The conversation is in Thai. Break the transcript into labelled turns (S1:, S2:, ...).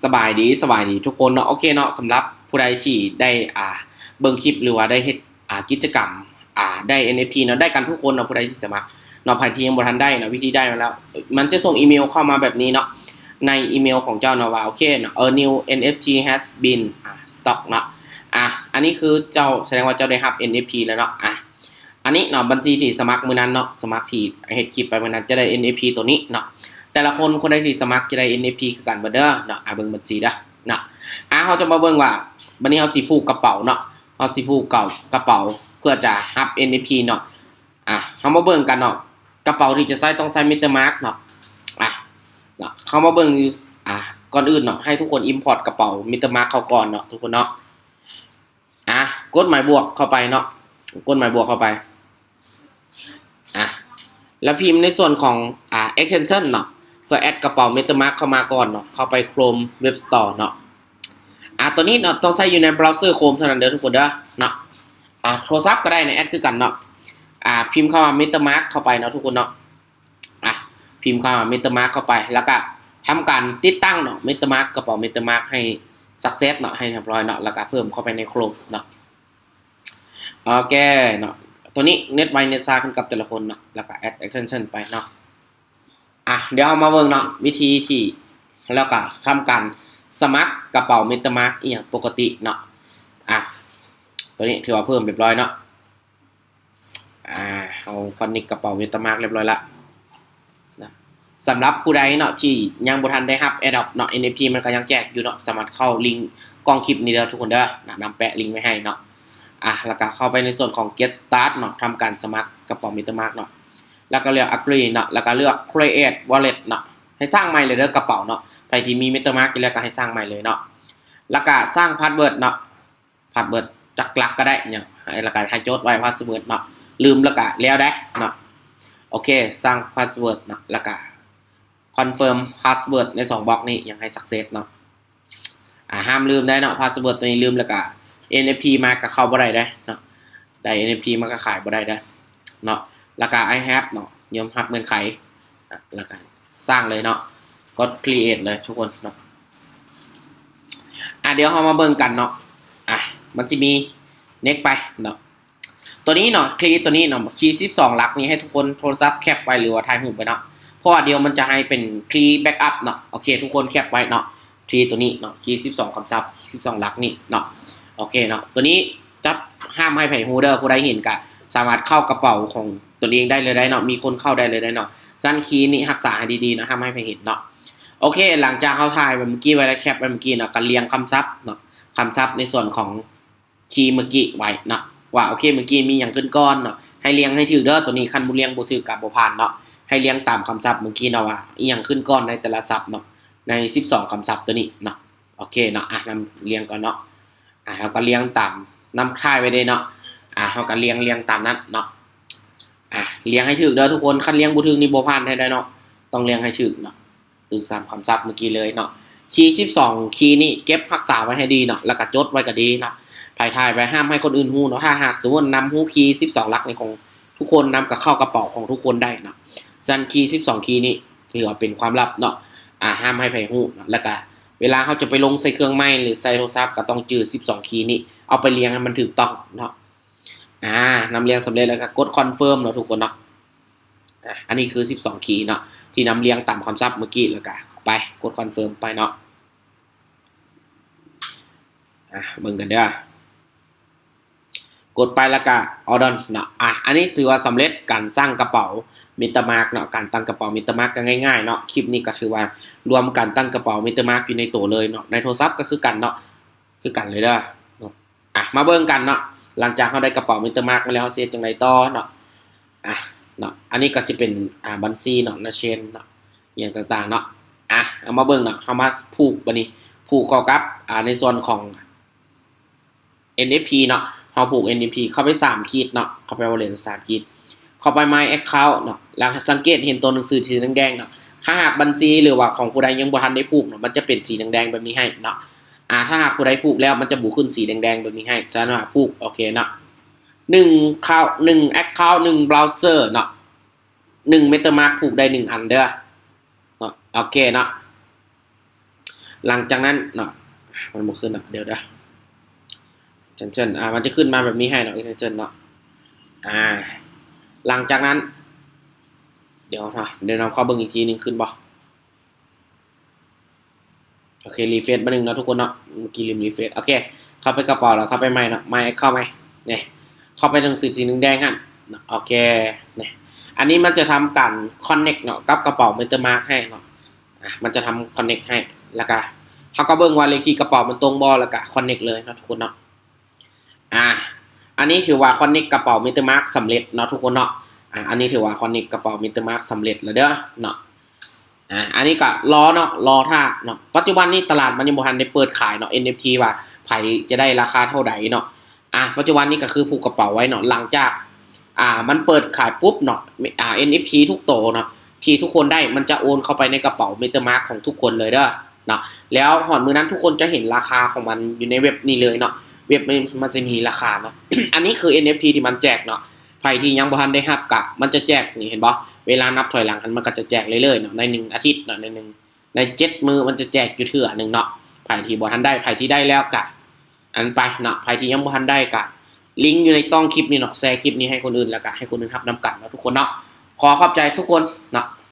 S1: สบายดีทุกคนเนาะโอเคเนาะสำหรับผู้ใดที่ได้เบิ่งคลิปหรือว่าได้เฮ็ดกิจกรรมได้ NFT เนาะได้กันทุกคนเนาะผู้ใดที่สมัครเนาะใครที่ยังบ่ทันได้เนาะวิธีได้มาแล้วมันจะส่งอีเมลเข้ามาแบบนี้เนาะในอีเมลของเจ้าเนาะว่าโอเคเนาะnew NFT has been stock เนาะอันนี้คือเจ้าแสดงว่าเจ้าได้รับ NFT แล้วเนาะอันนี้เนาะบัญชีที่สมัครมื้อนั้นเนาะสมัครที่เฮ็ดคลิปไปมื้อนั้นจะได้ NFT ตัวนี้เนาะแต่ละคนใดที่สมัครจะได้ NFT คือกันเด้อเนาะเบิ่งบัญชีเด้อเนาะเขาจะมาเบิ่งว่าบัดนี้เฮาสิผูกกระเป๋าเนาะเฮาสิผูกกระเป๋าเพื่อจะรับ NFT เนาะเฮามาเบิ่งกันเนาะกระเป๋าที่จะใช้ต้องใช้ MetaMask เนาะเนาะเข้ามาเบิ่งก่อนอื่นเนาะให้ทุกคน import กระเป๋า MetaMask เข้าก่อนเนาะทุกคนเนาะกดหมายบวกเข้าไปเนาะกดหมายบวกเข้าไปแล้วพิมพ์ในส่วนของextension เนาะเพื่อแอดกระเป๋า MetaMask เข้ามาก่อนเนาะเข้าไป Chrome Web Store เนาะตัวนี้เนาะต้องใช้อยู่ในเบราว์เซอร์ Chrome เท่านั้นเด้อทุกคนเด้อเนาะโทรศัพท์ก็ได้ในแอดคือกันเนาะพิมพ์เข้ามา MetaMask เข้าไปเนาะทุกคนเนาะพิมพ์เข้ามา MetaMask เข้าไปแล้วก็ทำการติดตั้งเนาะ MetaMask กระเป๋า MetaMask ให้ success เนาะให้เรียบร้อยเนาะแล้วก็เพิ่มเข้าไปใน Chrome เนาะโอเคเนาะตัวนี้เน็ตไวเน็ตซ่าขึ้นกับแต่ละคนเนาะแล้วก็ add extension ไปเนาะเดี๋ยวเอามาเบิ่งเนาะวิธีที่แล้วก็ทำการสมัครกระเป๋า MetaMask อย่างปกติเนาะตัวนี้ถือว่าเพิ่มเรียบร้อยเนาะเอาคอนเนคกระเป๋า MetaMask เรียบร้อยละนะสำหรับผู้ใดเนาะที่ยังบ่ทันได้รับ Adopt เนาะ NFT มันก็ยังแจกอยู่เนาะสามารถเข้าลิงก์กล้องคลิปนี้เด้อทุกคนเด้อนำแปะลิงก์ไว้ให้เนาะแล้วก็เข้าไปในส่วนของ Get Start เนาะทำการสมัครกระเป๋า MetaMask เนาะแล้วก็เลือก Agree เนาะแล้วก็เลือก Create Wallet เนาะให้สร้างใหม่เลยเด้อกระเป๋าเนาะใครที่มี MetaMask อยู่แล้วก็ให้สร้างใหม่เลยเนาะแล้วก็สร้างพาสเวิร์ดเนาะพาสเวิร์ดจักหลักก็ได้เนี่ยแล้วก็ให้โจทย์ไว้พาสเวิร์ดเนาะลืมแล้วก็แล้วได้เนาะโอเคสร้างพาสเวิร์ดเนาะแล้วก็ Confirm Password ใน2บล็อกนี้ยังให้ Success เนาะห้ามลืมได้เนาะพาสเวิร์ดตัวนี้ลืมแล้วก็ NFT มาก็เข้าบ่ได้เด้เนาะได้ NFT มาก็ขายบ่ได้เด้เนาะแล้วก็ I have เนาะยอมรับเงื่อนไขแล้วก็สร้างเลยเนาะกด create เลยทุกคนเนาะเดี๋ยวเรามาเบิ่งกันเนาะมันสิมี next ไปเนาะตัวนี้เนาะคีย์ตัวนี้เนาะคีย์12หลักนี้ให้ทุกคนโทรศัพท์แคปไว้หรือว่าถ่ายรูปไว้เนาะเพราะว่าเดี๋ยวมันจะให้เป็นคีย์แบ็กอัพเนาะโอเคทุกคนแคปไว้เนาะคีย์ตัวนี้เนาะคีย์12คำศัพท์12หลักนี่เนาะโอเคเนาะตัวนี้จับห้ามให้ไผฮู้เด้อผู้ใดเห็นก็สามารถเข้ากระเป๋าของตัวเองได้เลยได้เนาะมีคนเข้าได้เลยได้เนาะสั้นคีย์นี่รักษาให้ดีๆนะห้ามให้ไผเห็นเนาะโอเคหลังจากเขาถ่ายไปเมื่อกี้ไว้แล้วแคปไปเมื่อกี้เนาะก็เรียงคำศัพท์เนาะคำศัพท์ในส่วนของคีย์เมื่อกี้ไว้เนาะว่าโอเคเมื่อกี้มีอย่างขึ้นก้อนเนาะให้เรียงให้ถูกเด้อตัวนี้คันบ่เรียงบ่ถูกกับบ่ผ่านเนาะให้เรียงตามคำศัพท์เมื่อกี้เนาะว่าอีหยังขึ้นก้อนในแต่ละศัพท์เนาะใน12คำศัพท์ตัวนี้เนาะโอเคเนาะนำเรียงก่อนเนาะเราก็เรียงตามนำค่ายไว้ได้เนาะเราก็เรียงตามนั้นเนาะเรียงให้ถูกเด้อทุกคนคันเรียงบ่ถูกนี่บ่ผ่านให้ได้เนาะต้องเรียงให้ถูกเนาะตึกตามคำศัพท์เมื่อกี้เลยเนาะคีย์12คีย์นี่เก็บรักษาไว้ให้ดีเนาะแล้วก็จดไว้ก็ดีเนาะภายท้ายไปห้ามให้คนอื่นฮู้เนาะถ้าหากสมมุตินำฮู้คีย์12หลักในของทุกคนนำกับเข้ากระเป๋าของทุกคนได้เนาะซันคีย์12คีย์นี้ถือว่าเป็นความลับเนาะห้ามให้ไผฮู้แล้วก็เวลาเขาจะไปลงใส่เครื่องไม้หรือใส่โทรศัพท์ก็ต้องจื้อ12คีย์นี้เอาไปเรียงให้มันถูกต้องเนาะนำเรียงสำเร็จแล้วก็กดคอนเฟิร์มเนาะทุกคนเนาะอันนี้คือ12คีย์เนาะที่นำเรียงตามคำศัพท์เมื่อกี้แล้วก็ไปกดคอนเฟิร์มไปเนาะเบิ่งกันเด้อกดไปแล้วก็ออดอนเนาะอันนี้ถือว่าสำเร็จการสร้างกระเป๋า MetaMask เนาะการตั้งกระเป๋า MetaMask ก็ง่ายๆเนาะคลิปนี้ก็ถือว่ารวมการตั้งกระเป๋า MetaMask อยู่ในตัวเลยเนาะในโทรศัพท์ก็คือกันเนาะคือกันเลยเด้อมาเบิ่งกันเนาะหลังจากเฮาได้กระเป๋า MetaMask มาแล้วเฮาสิเฮ็ดจังไดต่อเนาะเนาะอันนี้ก็สิเป็นบัญชีเนาะนะเชนเนาะอย่างต่างๆเนาะเอามาเบิ่งเนาะเฮามาผูกบัดนี้ผูกเข้ากับในส่วนของ NFT เนาะเฮาผูก NFT เข้าไป3ขีดเนาะเข้าไป wallet 3ขีดเข้าไป My Account เนาะแล้วสังเกตเห็นตัวหนังสือสีแดงๆเนาะถ้าหากบัญชีหรือว่าของผู้ใดยังบ่ทันได้ผูกเนาะมันจะเป็นสีแดงๆแบบนี้ให้เนาะถ้าหากผู้ใดผูกแล้วมันจะบูขึ้นสีแดงๆแบบนี้ให้ฉะนั้นว่าผูกโอเคเนาะ1 Account 1 Browser เนาะ1 MetaMask ผูกได้1อันเด้อเนาะโอเคเนาะ หลังจากนั้นเนาะมันบ่ขึ้นเนาะเดี๋ยวเช่นมันจะขึ้นมาแบบนี้ให้เนาะเช่นเนาะหลังจากนั้นเดี๋ยวเราเข้าเบิ่งอีกทีนึงขึ้นบ่โอเครีเฟรชมานึงเนาะทุกคนเนาะเมื่อกี้ลืมรีเฟรชโอเคเข้าไปกระเป๋าแล้วเข้าไปใหม่เนาะเข้าไหมเนี่ยเข้าไปตรงสีแดงหั่นโอเคเนี่ยอันนี้มันจะทำการ connect เนาะกับกระเป๋า MetaMask ให้เนาะมันจะทำ connect ให้แล้วก็เขาก็เบิ่งว่าเลขที่กระเป๋ามันตรงบ่แล้วก็ connect เลยเนาะทุกคนเนาะอันนี้ถือว่า connect กระเป๋า MetaMask สำเร็จเนาะทุกคนเนาะอันนี้ถือว่า connect กระเป๋า MetaMask สำเร็จแล้วเด้อเนาะอันนี้ก็รอท่าเนาะปัจจุบันนี้ตลาดมันยังบ่ทันได้เปิดขายเนาะ NFT ว่าไผจะได้ราคาเท่าใดเนาะปัจจุบันนี้ก็คือผูกกระเป๋าไว้เนาะหลังจากมันเปิดขายปุ๊บเนาะNFT ทุกโตเนาะที่ทุกคนได้มันจะโอนเข้าไปในกระเป๋า MetaMask ของทุกคนเลยเด้อเนาะแล้วหอนมื้อนั้นทุกคนจะเห็นราคาของมันอยู่ในเว็บนี้เลยเนาะเว็บมันจะมีราคาเนาะ อันนี้คือ NFT ที่มันแจกเนาะใครที่ยังบ่ทันได้รับก็มันจะแจกนี่เห็นบ่เวลานับถอยหลังมันก็จะแจกเรื่อยๆเนาะใน1อาทิตย์เนาะใน7มื้อมันจะแจกอยู่เทื่อนึงเนาะใครที่บ่ทันได้ใครที่ได้แล้วก็อันไปเนาะใครที่ยังบ่ทันได้ก็ลิงก์อยู่ในต้องคลิปนี้เนาะแชร์คลิปนี้ให้คนอื่นแล้วก็ให้คนอื่นรับนำกันเนาะทุกคนเนาะขอขอบใจทุกคนเนาะ